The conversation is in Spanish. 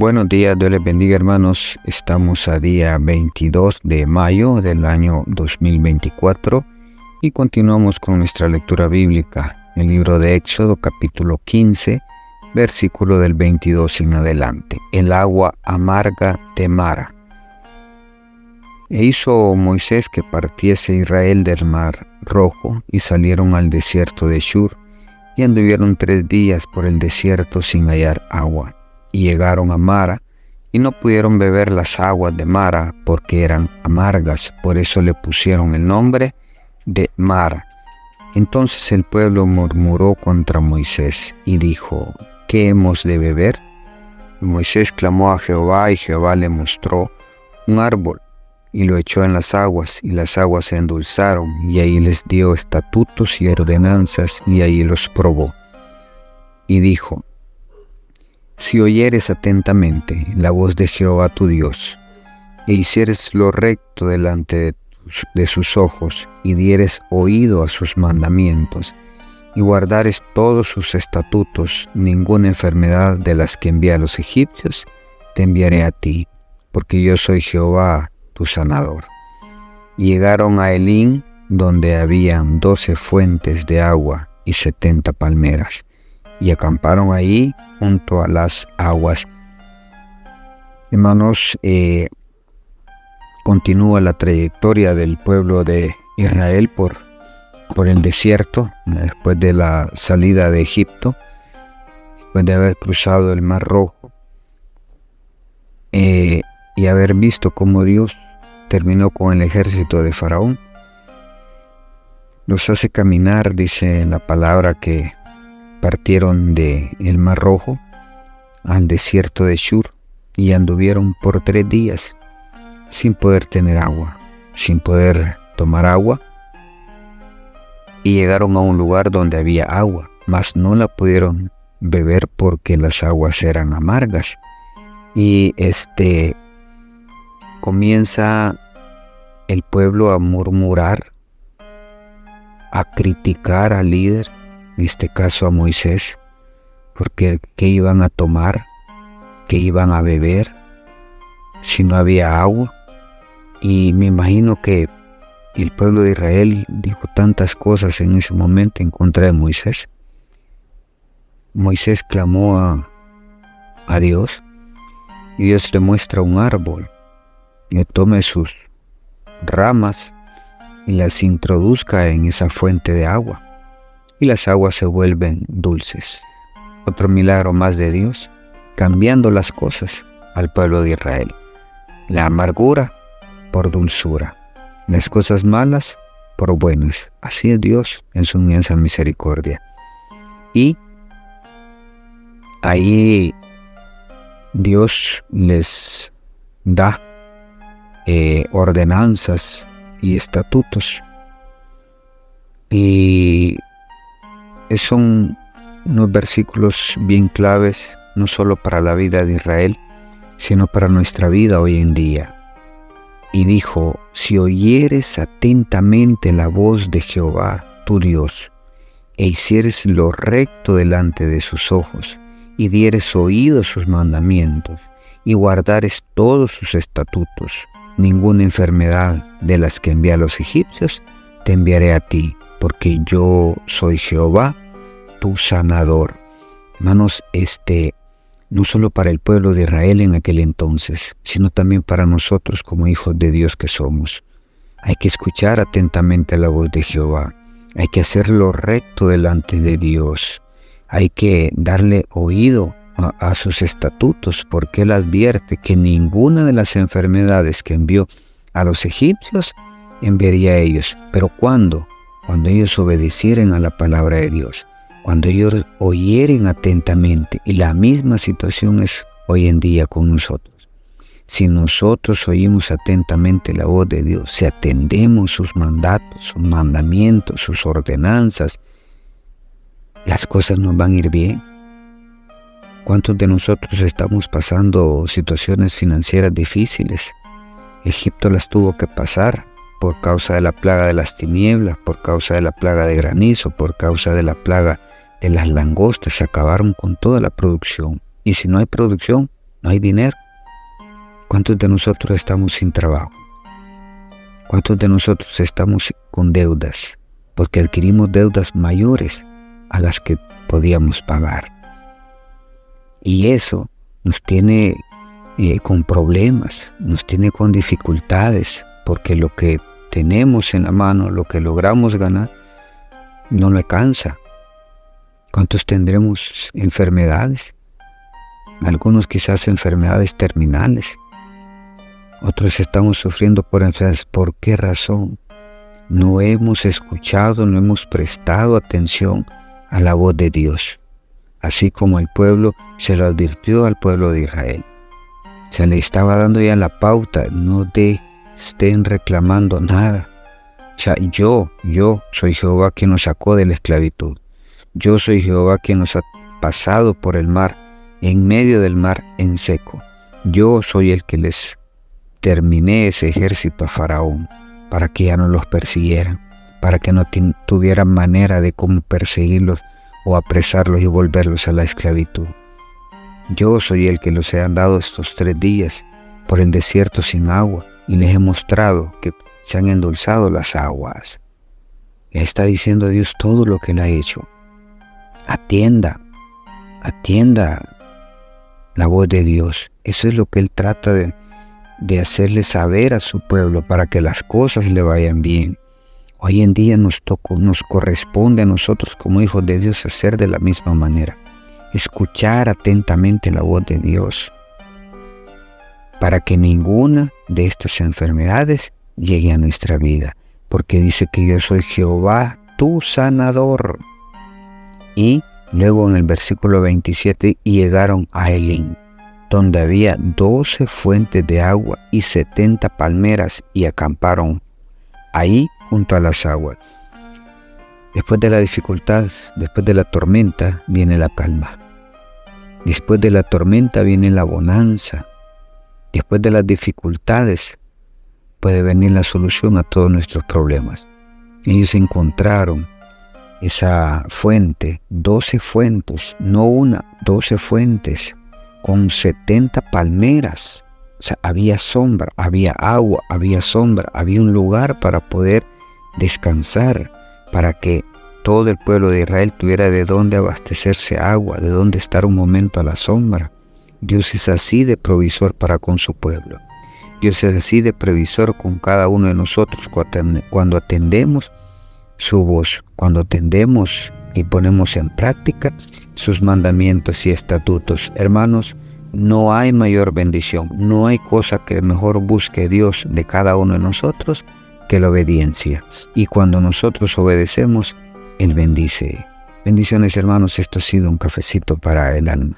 Buenos días, Dios les bendiga, hermanos. Estamos a día 22 de mayo del año 2024 y continuamos con nuestra lectura bíblica, el libro de Éxodo capítulo 15, versículo del 22 en adelante. El agua amarga de Mara. E hizo Moisés que partiese Israel del mar rojo, y salieron al desierto de Shur, y anduvieron 3 días por el desierto sin hallar agua. Y llegaron a Mara, y no pudieron beber las aguas de Mara, porque eran amargas. Por eso le pusieron el nombre de Mara. Entonces el pueblo murmuró contra Moisés, y dijo: ¿Qué hemos de beber? Y Moisés clamó a Jehová, y Jehová le mostró un árbol, y lo echó en las aguas, y las aguas se endulzaron, y ahí les dio estatutos y ordenanzas, y ahí los probó. Y dijo: Si oyeres atentamente la voz de Jehová tu Dios, e hicieres lo recto delante de sus ojos, y dieres oído a sus mandamientos, y guardares todos sus estatutos, ninguna enfermedad de las que envié a los egipcios te enviaré a ti, porque yo soy Jehová tu sanador. Y llegaron a Elim, donde habían 12 fuentes de agua y 70 palmeras, y acamparon ahí junto a las aguas. Hermanos, continúa la trayectoria del pueblo de Israel por el desierto, después de la salida de Egipto, después de haber cruzado el Mar Rojo, y haber visto cómo Dios terminó con el ejército de Faraón. Los hace caminar, dice la palabra, que partieron del Mar Rojo al desierto de Shur, y anduvieron por 3 días sin poder tener agua, sin poder tomar agua, y llegaron a un lugar donde había agua, mas no la pudieron beber porque las aguas eran amargas. Y comienza el pueblo a murmurar, a criticar al líder, en este caso a Moisés, porque ¿qué iban a tomar? ¿Qué iban a beber si no había agua? Y me imagino que el pueblo de Israel dijo tantas cosas en ese momento en contra de Moisés. Moisés clamó a Dios, y Dios le muestra un árbol, y tome sus ramas y las introduzca en esa fuente de agua, y las aguas se vuelven dulces. Otro milagro más de Dios, cambiando las cosas al pueblo de Israel. La amargura por dulzura, las cosas malas por buenas. Así es Dios en su inmensa misericordia. Y ahí Dios les da ordenanzas y estatutos, y son unos versículos bien claves, no solo para la vida de Israel, sino para nuestra vida hoy en día. Y dijo: si oyeres atentamente la voz de Jehová tu Dios, e hicieres lo recto delante de sus ojos, y dieres oído a sus mandamientos, y guardares todos sus estatutos, ninguna enfermedad de las que envié a los egipcios te enviaré a ti, porque yo soy Jehová tu sanador. Hermanos, no solo para el pueblo de Israel en aquel entonces, sino también para nosotros como hijos de Dios que somos. Hay que escuchar atentamente la voz de Jehová, hay que hacer lo recto delante de Dios, hay que darle oído a sus estatutos, porque Él advierte que ninguna de las enfermedades que envió a los egipcios enviaría a ellos. Pero ¿cuándo? Cuando ellos obedecieren a la palabra de Dios, cuando ellos oyeren atentamente. Y la misma situación es hoy en día con nosotros. Si nosotros oímos atentamente la voz de Dios, si atendemos sus mandatos, sus mandamientos, sus ordenanzas, las cosas nos van a ir bien. ¿Cuántos de nosotros estamos pasando situaciones financieras difíciles? Egipto las tuvo que pasar por causa de la plaga de las tinieblas, por causa de la plaga de granizo, por causa de la plaga de las langostas. Se acabaron con toda la producción. Y si no hay producción, no hay dinero. ¿Cuántos de nosotros estamos sin trabajo? ¿Cuántos de nosotros estamos con deudas? Porque adquirimos deudas mayores a las que podíamos pagar. Y eso nos tiene con problemas, nos tiene con dificultades, porque lo que tenemos en la mano, lo que logramos ganar, no le alcanza. ¿Cuántos tendremos enfermedades? Algunos quizás enfermedades terminales. Otros estamos sufriendo por enfermedades. ¿Por qué razón? No hemos escuchado, no hemos prestado atención a la voz de Dios. Así como el pueblo se lo advirtió al pueblo de Israel. Se le estaba dando ya la pauta, no estén reclamando nada. O sea, yo soy Jehová quien nos sacó de la esclavitud. Yo soy Jehová quien nos ha pasado por el mar, en medio del mar en seco. Yo soy el que les terminé ese ejército a Faraón, para que ya no los persiguieran, para que no tuvieran manera de cómo perseguirlos o apresarlos y volverlos a la esclavitud. Yo soy el que los he andado estos 3 días por el desierto sin agua y les he mostrado que se han endulzado las aguas. Ya está diciendo Dios todo lo que Él ha hecho. Atienda la voz de Dios. Eso es lo que Él trata de hacerle saber a su pueblo para que las cosas le vayan bien. Hoy en día nos corresponde a nosotros como hijos de Dios hacer de la misma manera. Escuchar atentamente la voz de Dios para que ninguna de estas enfermedades llegue a nuestra vida. Porque dice que yo soy Jehová, tu sanador. Y luego en el versículo 27, y llegaron a Elim, donde había 12 fuentes de agua y 70 palmeras, y acamparon ahí junto a las aguas. Después de la dificultad, después de la tormenta, viene la calma. Después de la tormenta viene la bonanza. Después de las dificultades puede venir la solución a todos nuestros problemas. Ellos encontraron esa fuente, 12 fuentes, no una, 12 fuentes, con 70 palmeras. O sea, había sombra, había agua, había sombra, había un lugar para poder descansar, para que todo el pueblo de Israel tuviera de dónde abastecerse agua, de dónde estar un momento a la sombra. Dios es así de provisor para con su pueblo. Dios es así de previsor con cada uno de nosotros cuando atendemos su voz, cuando atendemos y ponemos en práctica sus mandamientos y estatutos. Hermanos, no hay mayor bendición, no hay cosa que mejor busque Dios de cada uno de nosotros que la obediencia. Y cuando nosotros obedecemos, Él bendice. Bendiciones, hermanos, esto ha sido un cafecito para el alma.